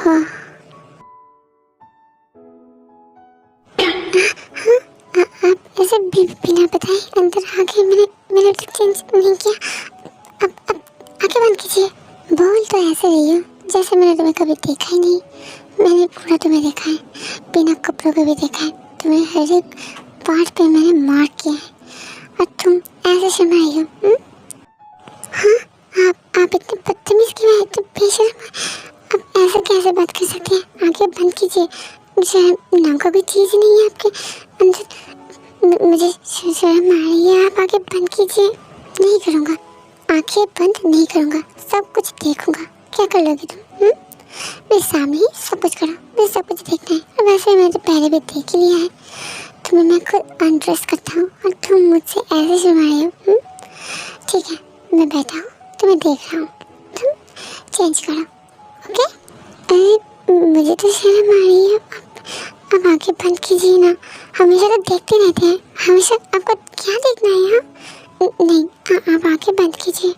हाँ आप ऐसे बिना बताए अंदर आ गए। मैंने तो चेंज नहीं किया। अब आंखें बंद कीजिए। बोल तो ऐसे रही हो जैसे मैंने तुम्हें कभी देखा ही नहीं। मैंने पूरा तुम्हें देखा है, बिना कपड़ों के भी देखा है। तुम्हें हर एक पार्ट पे मैंने मार्क किया है और तुम ऐसे शर्माई हो। हाँ आप इतने बदतमीज क्यों हैं, इतने बेशर्म। आप ऐसे कैसे बात कर सकते हैं? आंखें बंद कीजिए। शर्म नाम का कोई चीज़ नहीं है आपके अंदर। मुझे शर्म आ रही है। आप आंखें बंद कीजिए। नहीं करूँगा, आंखें बंद नहीं करूँगा। सब कुछ देखूँगा। क्या कर लोगे तुम? मेरे सामने ही सब कुछ करो। मुझे सब कुछ देखना है। और वैसे मैंने तो पहले भी देख ही लिया है। तुम्हें मैं खुद अनड्रेस करता हूँ और तुम मुझसे ऐसे शर्मा रहे हो। ठीक है, मैं बैठा हूँ, तुम्हें देख रहा हूँ। तुम चेंज करो, ओके? अरे मुझे तो शर्म आ रही है। अब आंखें बंद कीजिए ना। हमेशा तो देखते रहते हैं। हमेशा आपको क्या देखना है यहाँ? नहीं, आप आंखें बंद कीजिए।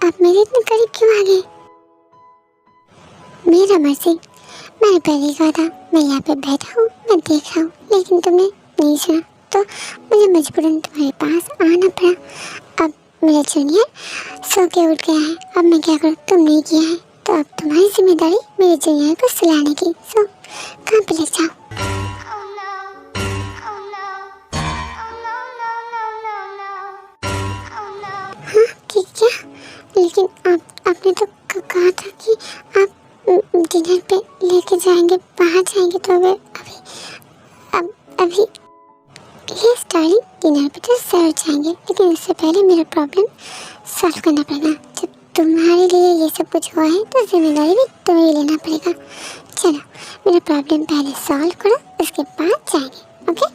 आप मेरे इतने करीब क्यों आ गए? मेरा मर्जी। मैंने पहले ही कहा था मैं यहाँ पे बैठा हूँ, मैं देख रहा हूँ, लेकिन तुमने नहीं सुना तो मुझे मजबूरन तुम्हारे पास आना पड़ा। अब मेरा जूनियर सो के उठ गया है। अब मैं क्या करूँ? तुम नहीं किया है तो अब तुम्हारी जिम्मेदारी मेरे जूनियर को सुलाने की। सो कहाँ पे ले जाओ? हाँ क्या? लेकिन आपने तो कहा था कि आप डिनर पे लेके जाएंगे, बाहर जाएंगे। तो अभी यस डार्लिंग, डिनर पे तो जरूर जाएंगे, लेकिन उससे पहले मेरा प्रॉब्लम सॉल्व करना पड़ेगा। जब तुम्हारे लिए ये सब कुछ हुआ है तो जिम्मेदारी भी तुम्हें लेना पड़ेगा। चलो मेरा प्रॉब्लम पहले सॉल्व करो, उसके बाद जाएंगे, ओके?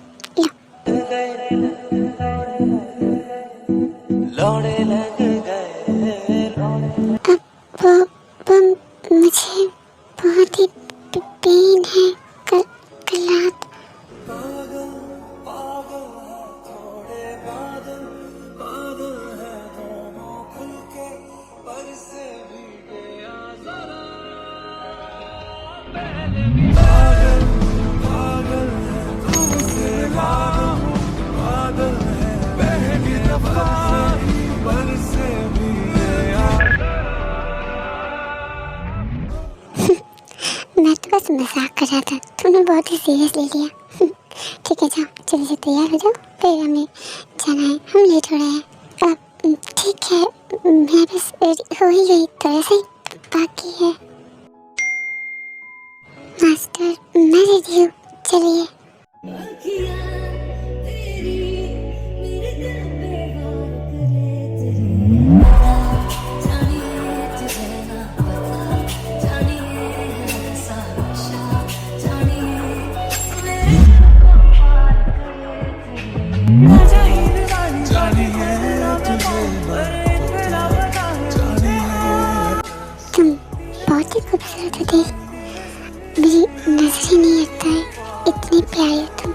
लो अब मुझे बहुत ही पेन है। कल रात मैं तो बस मजाक कर रहा था, तुमने बहुत ही सीरियस ले लिया। ठीक है, जाओ जल्दी से तैयार हो जाओ, फिर हमें जाना है, हम लेट हो रहे हैं। अब ठीक है, मैं बस हो ही गई, थोड़ा सा बाकी है। मास्टर मैं रेडी हूँ, चलिए। तुम बहुत ही खूबसूरत हो, मेरी नजर ही नहीं लगता है, इतनी प्यारी हो तुम।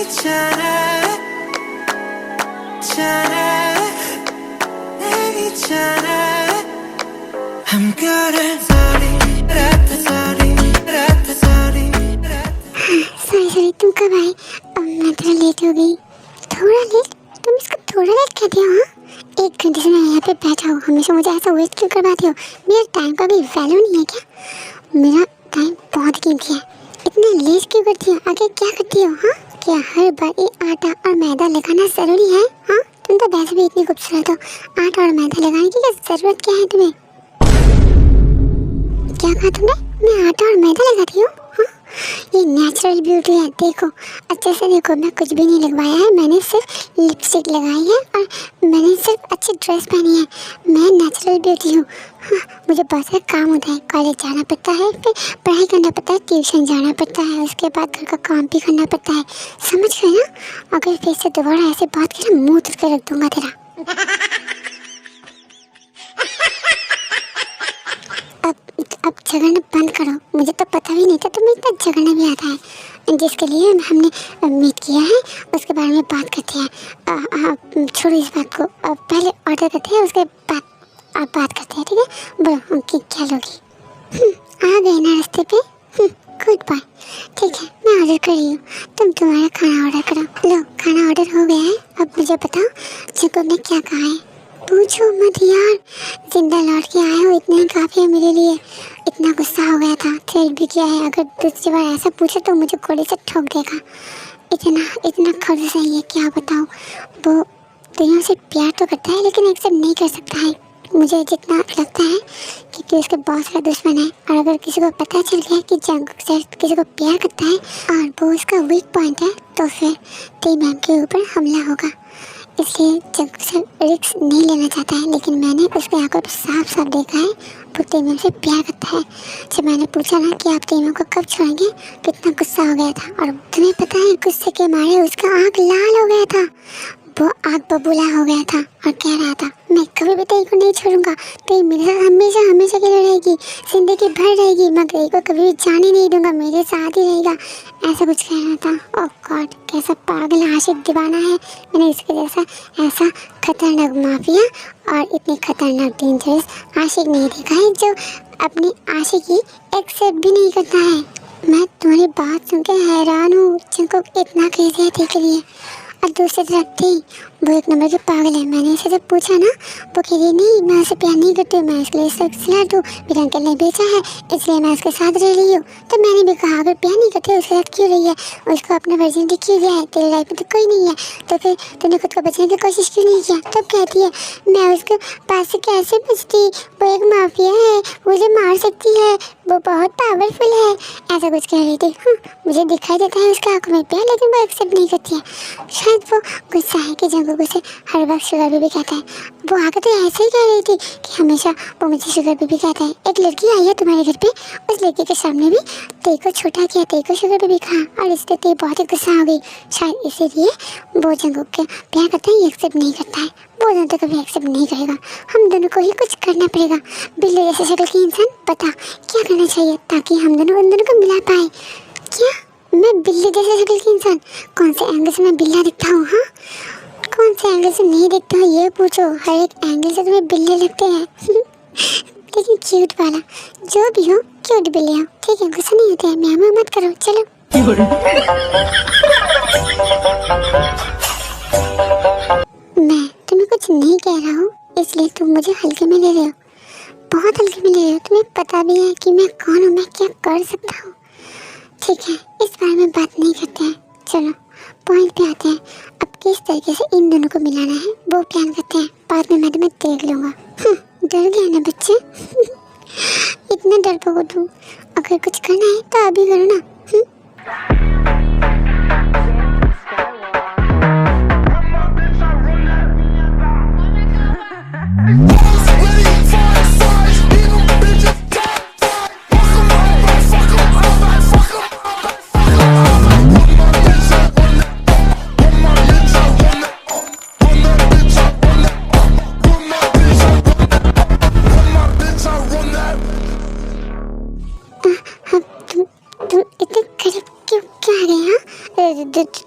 जाना जाना नहीं जाना हम करे सारी रात सारी सॉरी सॉरी तुम कब आए? अब मैं थोड़ा लेट हो गई। थोड़ा लेट? तुम इसको थोड़ा लेट कहते हो? हाँ, 1 घंटे से मैं यहाँ पे बैठा हूँ, हमेशा मुझे ऐसा वेस्ट क्यों करवाते हो? मेरे टाइम का भी वैल्यू नहीं है क्या? मेरा टाइम बहुत कीमती है। इतना लेट क्यों करती हो? आगे क्या करती हो? हाँ, क्या हर बार ये आटा और मैदा लगाना ज़रूरी है? हाँ, तुम तो वैसे भी इतनी खूबसूरत हो, आटा और मैदा लगाने की क्या ज़रूरत क्या है तुम्हें? क्या कहा तुमने? मैं आटा और मैदा लगाती हूँ? हाँ, ये नेचुरल ब्यूटी है। देखो अच्छे से देखो, मैं कुछ भी नहीं लगवाया है, मैंने सिर्फ लिपस्टिक लगाई है और मैंने सिर्फ अच्छी ड्रेस पहनी है। मैं नेचुरल ब्यूटी हूँ। हाँ, मुझे बहुत सारा काम होता है, कॉलेज जाना पड़ता है, फिर पढ़ाई करना पड़ता है, ट्यूशन जाना पड़ता है, उसके बाद घर का काम भी करना पड़ता है। समझ गए ना? अगर फिर से दोबारा ऐसे बात की ना, मुँह तोड़ के रख दूंगा तेरा। अब झगड़ना बंद करो। मुझे तो पता भी नहीं था तुम्हें इतना झगड़ना भी आता है। जिसके लिए हमने मीट किया है उसके बारे में बात करते हैं। छोड़ो इस बात को, पहले ऑर्डर करते हैं, उसके बाद आप बात करते हैं, ठीक है? बोलो कि क्या लोगी? आ गए ना रास्ते पे? Good bye. ठीक है, मैं ऑर्डर कर रही हूँ, तुम तुम्हारा खाना ऑर्डर करो। लो, खाना ऑर्डर हो गया है। अब मुझे बताओ जंकुक ने क्या कहा है? पूछो मत यार, जिंदा लौट के आए हो इतने ही काफ़ी है मेरे लिए। इतना गुस्सा हो गया था, थ्रेट भी किया है, अगर दूसरी बार ऐसा पूछे तो मुझे गोली से ठोक देगा। इतना खर्च सही है, क्या बताऊँ। वो दुनिया से प्यार तो करता है लेकिन एक्सेप्ट नहीं कर सकता है। मुझे जितना लगता है कि तू उसके बॉस का दुश्मन है, और अगर किसी को पता चल गया कि जंकुक से किसी को प्यार करता है और वो उसका वीक पॉइंट है, तो फिर तेरी मैम के ऊपर हमला होगा। इसलिए जंकुक से रिस्क नहीं लेना चाहता है, लेकिन मैंने उसके आंखों पर साफ साफ देखा है वो तेमम से प्यार करता है। जब मैंने पूछा ना कि आप तेमम को कब छोड़ेंगे, तो इतना गुस्सा हो गया था। और तुम्हें पता है, गुस्से के मारे उसका आँख लाल हो गया था, वो आग बबूला हो गया था और कह रहा था मैं कभी भी तेरे को नहीं छोड़ूंगा, तो मेरे साथ हमेशा हमेशा के लिए रहेगी, जिंदगी भर रहेगी, मैं तेरे को कभी भी जाने नहीं दूंगा, मेरे साथ ही रहेगा, ऐसा कुछ कह रहा था। ओह गॉड, कैसा पागल आशिक दीवाना है। मैंने इसके जैसा ऐसा खतरनाक माफिया और इतनी खतरनाक डेंजरस आशिक नहीं देखा है जो अपनी आशिकी एक्सेप्ट भी नहीं करता है। मैं तुम्हारी बात सुन के हैरान हूँ, जंकुक इतना क्रेजी है तेरे के लिए। और दूसरी तरफ थी, वो एक नंबर की पागल है। मैंने इसे जब पूछा ना, वो कह रही नहीं, मैं उसे प्यार नहीं करती, मैं इसके लिए स्लट हूँ, मेरे अंकल ने बेचा है इसलिए मैं उसके साथ रह रही हूँ। तो मैंने भी कहा अगर प्यार नहीं करते उसके साथ क्यों रही है, उसको अपना वर्जिनिटी क्यों दिया है, तेरी लाइफ में तो कोई नहीं है, तो फिर तूने खुद को बचाने की कोशिश क्यों नहीं किया? तब कहती है मैं उसके पास से कैसे बचती, वो एक माफिया है, मुझे मार सकती है, वो बहुत पावरफुल है, ऐसा कुछ कह रही थी। मुझे दिखाई देता है उसके आंखों में प्यार, लेकिन वो एक्सेप्ट नहीं करती है। शायद वो गुस्सा है कि जंकुक उसे हर वक्त शुगर बेबी कहता है। वो आगे तो ऐसे ही कह रही थी कि हमेशा वो मुझे शुगर बेबी कहता है। एक लड़की आई है तुम्हारे घर पे, उस लड़की के सामने भी तेरे को छोटा किया, तेरे को शुगर बेबी कहा, और इसलिए तेरी बहुत ही गुस्सा हो गई। शायद इसीलिए वो जंकुक के प्यार करता है, एक्सेप्ट नहीं करता है। वो दोनों तो कभी एक्सेप्ट नहीं करेगा, हम दोनों को ही कुछ करना पड़ेगा। बिल्ली जैसे शक्ल की इंसान, बता क्या करना चाहिए ताकि हम दोनों उन दोनों को मिला पाए? क्या मैं बिल्ली जैसे शक्ल की इंसान? कौन से एंगल से मैं बिल्ला दिखता हूँ? हाँ, कौन से एंगल से नहीं दिखता हूँ ये पूछो, हर एक एंगल से तुम्हें बिल्ले लगते हैं। लेकिन क्यूट वाला, जो भी हो क्यूट बिल्ली हो, ठीक है? गुस्सा नहीं होता है, मैं मत करो, चलो। मैं तुम्हें कुछ नहीं कह रहा हूँ, इसलिए तुम मुझे हल्के में ले रहे हो, बहुत हल्के में ले रहे हो। तुम्हें पता भी है कि मैं कौन हूँ, मैं क्या कर सकता हूँ। ठीक है, इस बारे में बात नहीं करते हैं, चलो पॉइंट पे आते हैं। अब किस तरीके से इन दोनों को मिलाना है वो प्लान करते हैं, बाद में मैं तुम्हें देख लूँगा। डर गया ना बच्चे? इतना डरपोक हो तुम, अगर कुछ करना है तो अभी करो ना।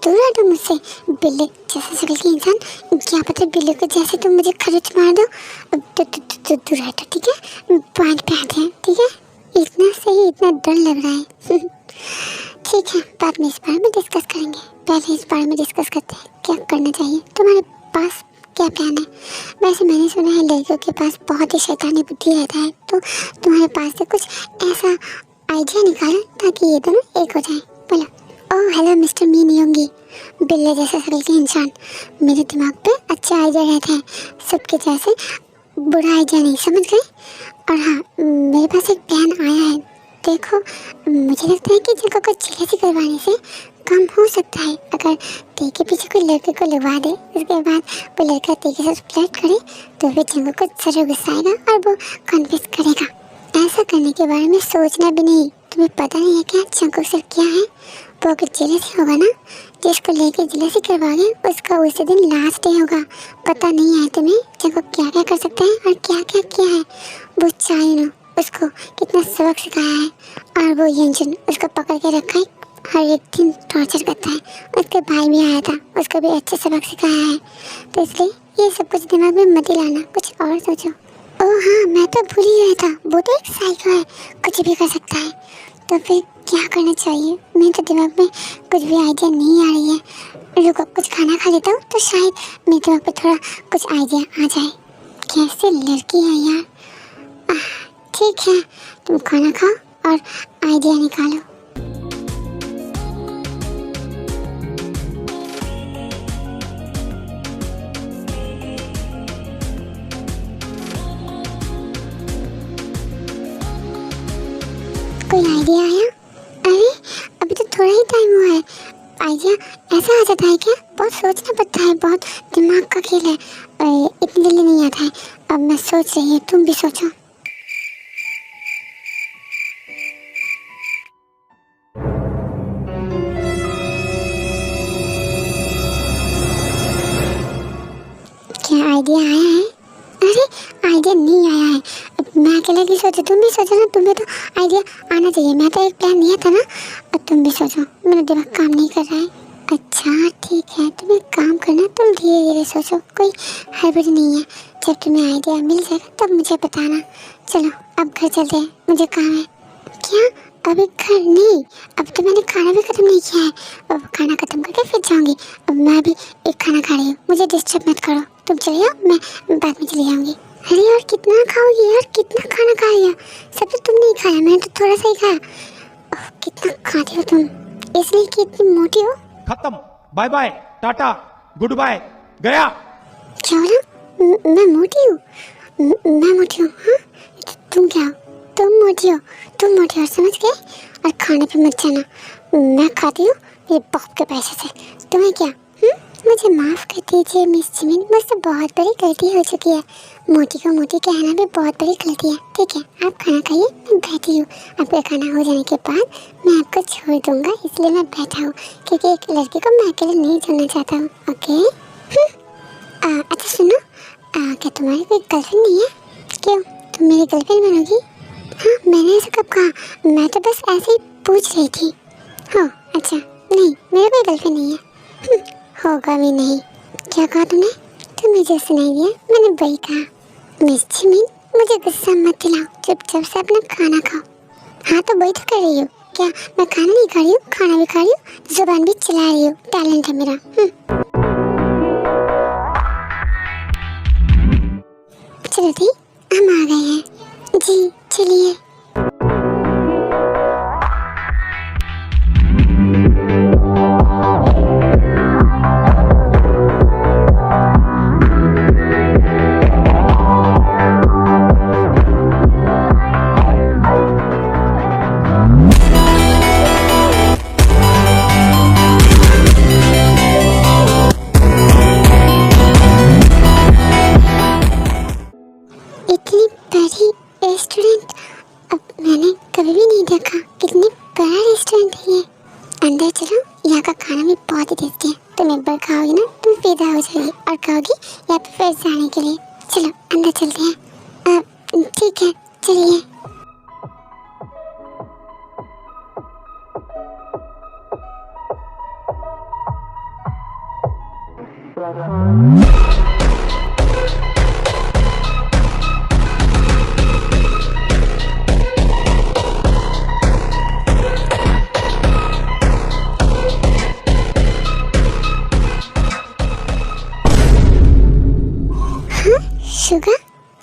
दूर हटो मुझसे, बिल्ली जैसे शक्ल की इंसान। क्या पता बिल्ली को जैसे तुम मुझे खरोच मार दो। अब तो दूर हटो, ठीक है? पॉइंट पे आते हैं, ठीक है? इतना सही, इतना डर लग रहा है। ठीक है, बाद में इस बारे में डिस्कस करेंगे। पहले इस बारे में डिस्कस करते हैं क्या करना चाहिए। तुम्हारे पास क्या प्लान है? वैसे मैंने सुना है लड़कियों के पास बहुत ही शैतानी बुद्धि रहता है, तो तुम्हारे पास से कुछ ऐसा आइडिया निकालो ताकि ये दोनों एक हो जाए। बोलो। ओह हेलो मिस्टर मीन योंगी, बिल्ले जैसे शक्ल के इंसान। मेरे दिमाग पे अच्छा आइडिया रहता है, सबके जैसे बुरा आइडिया नहीं, समझ गए? और हाँ, मेरे पास एक प्लान आया है। देखो, मुझे लगता है कि जिनको कुछ जेलसी करवाने से कम हो सकता है। अगर ते के पीछे कोई लड़के को लगवा दे, उसके बाद वो लड़का ते के साथ फ्लर्ट करे, तो फिर जिनको कुछ जरूर गुस्सा आएगा और वो कन्विंस करेगा। ऐसा करने के बारे में सोचना भी नहीं। तुम्हें पता नहीं है क्या चंकुक सर क्या है? वो अगर जेलसी होगा ना, जिसको लेके जेलसी करवाओगे उसका उसी दिन लास्ट डे होगा। पता नहीं है तुम्हें चंकुक क्या क्या कर सकता है और क्या क्या किया है? वो चाइनो उसको कितना सबक सिखाया है, और वो यंजन उसको पकड़ के रखा है, हर एक दिन टॉर्चर करता है। उसके भाई भी आया था, उसको भी अच्छे सबक सिखाया है। तो इसलिए ये सब कुछ दिमाग में मत ही लाना, कुछ और सोचो। ओह हाँ, मैं तो भूल ही गया था, वो तो एक साइको है, कुछ भी कर सकता है। तो फिर क्या करना चाहिए? मेरे तो दिमाग में कुछ भी आइडिया नहीं आ रही है। रुको, कुछ खाना खा लेता हूँ तो शायद मेरे दिमाग पे थोड़ा कुछ आइडिया आ जाए। कैसे लड़की है यार। ठीक है, तुम खाना खाओ और आइडिया निकालो। कोई आइडिया आया? अरे अभी तो थोड़ा ही टाइम हुआ है। आइडिया ऐसा आ जाता है क्या? बहुत सोचना पड़ता है, बहुत दिमाग का खेल है। इतनी जल्दी नहीं आता है। अब मैं सोच रही हूँ, तुम भी सोचो। क्या आइडिया आया है? अरे आइडिया नहीं आया है। अब मैं अकेले की सोचो, तुम भी सोचो ना। तुम्हें तो आइडिया आना चाहिए। मैं तो एक प्लान दिया था ना। अब तुम भी सोचो, मेरा दिमाग काम नहीं कर रहा है। अच्छा ठीक है, तुम एक काम करना, तुम धीरे धीरे सोचो, कोई हड़बड़ी नहीं है। जब तुम्हें आइडिया मिल जाएगा तब मुझे बताना। चलो अब घर चलते हैं, मुझे काम है। क्या अभी घर नहीं? अब तो मैंने खाना भी खत्म नहीं किया है। अब खाना खत्म करके फिर जाऊंगी। अब मैं भी एक खाना खा रही हूँ, मुझे डिस्टर्ब मत करो। तुम चले जाओ, मैं बाद में चली जाऊंगी। अरे यार कितना खाओगी यार, कितना खाना खा लिया? सब तो तुमने ही खाया, मैंने तो थोड़ा सा ही खाया। कितना खाती हो तुम, इसलिए कि इतनी मोटी हो? खत्म, बाय बाय, टाटा, गुड बाय, गया। क्या बोला? मैं मोटी हूँ? मैं मोटी हूँ? हाँ, तुम क्या हो? तुम मोटी हो, तुम मोटी हो, समझ गए? और खाने पे मत जाना, मैं खाती हूँ मेरे बाप के पैसे से। तुम्हें क्या? मुझे माफ़ कर दीजिए मिस जिमिन, मुझसे बहुत बड़ी गलती हो चुकी है। मोटी को मोटी कहना भी बहुत बड़ी गलती है। ठीक है, आप खाना खाइए, मैं बैठी हूँ। आपका खाना हो जाने के बाद मैं आपको छोड़ दूँगा, इसलिए मैं बैठा हूँ, क्योंकि एक लड़की को मैं अकेले नहीं छोड़ना चाहता हूँ। ओके? अच्छा सुनो, क्या तुम्हारी कोई गर्लफ्रेंड नहीं है? क्यों, तुम मेरी गर्लफ्रेंड बनोगी? हाँ, मैंने ऐसा कब कहा? मैं तो बस ऐसे ही पूछ रही थी। हाँ अच्छा, नहीं मेरा कोई गर्लफ्रेंड नहीं है। होगा भी नहीं। क्या कहा तुमने? तुम्हें जो सुनाई दिया मैंने वही कहा। मिस जिमिन, मुझे गुस्सा मत दिलाओ, चुपचाप से अपना खाना खाओ। हाँ तो वही तो कर रही हूँ। क्या मैं खाना नहीं खा रही हूँ? खाना भी खा रही हूँ, जुबान भी चला रही हूँ, टैलेंट है मेरा। चलो दी, हम आ गए हैं। जी चलिए। इतनी बड़ी रेस्टोरेंट, अब मैंने कभी भी नहीं देखा। कितनी बड़ा रेस्टोरेंट है ये। अंदर चलो, यहाँ का खाना भी बहुत ही टेस्टी है। तुम एक बार खाओगी ना, तुम फिदा हो जाओगी और कहोगी यहाँ पे फिर जाने के लिए। चलो अंदर चलते हैं। ठीक है, चलिए। शुगा,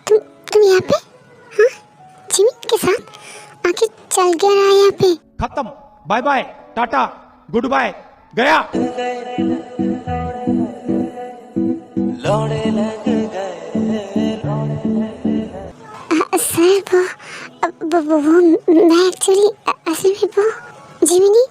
तुम यहाँ पे? हाँ, जिमी के साथ आके चल क्या रहा है यहाँ पे? खत्म, बाय बाय, टाटा, गुड बाय, गया। सर वो मैं एक्चुअली असल में वो जिमिनी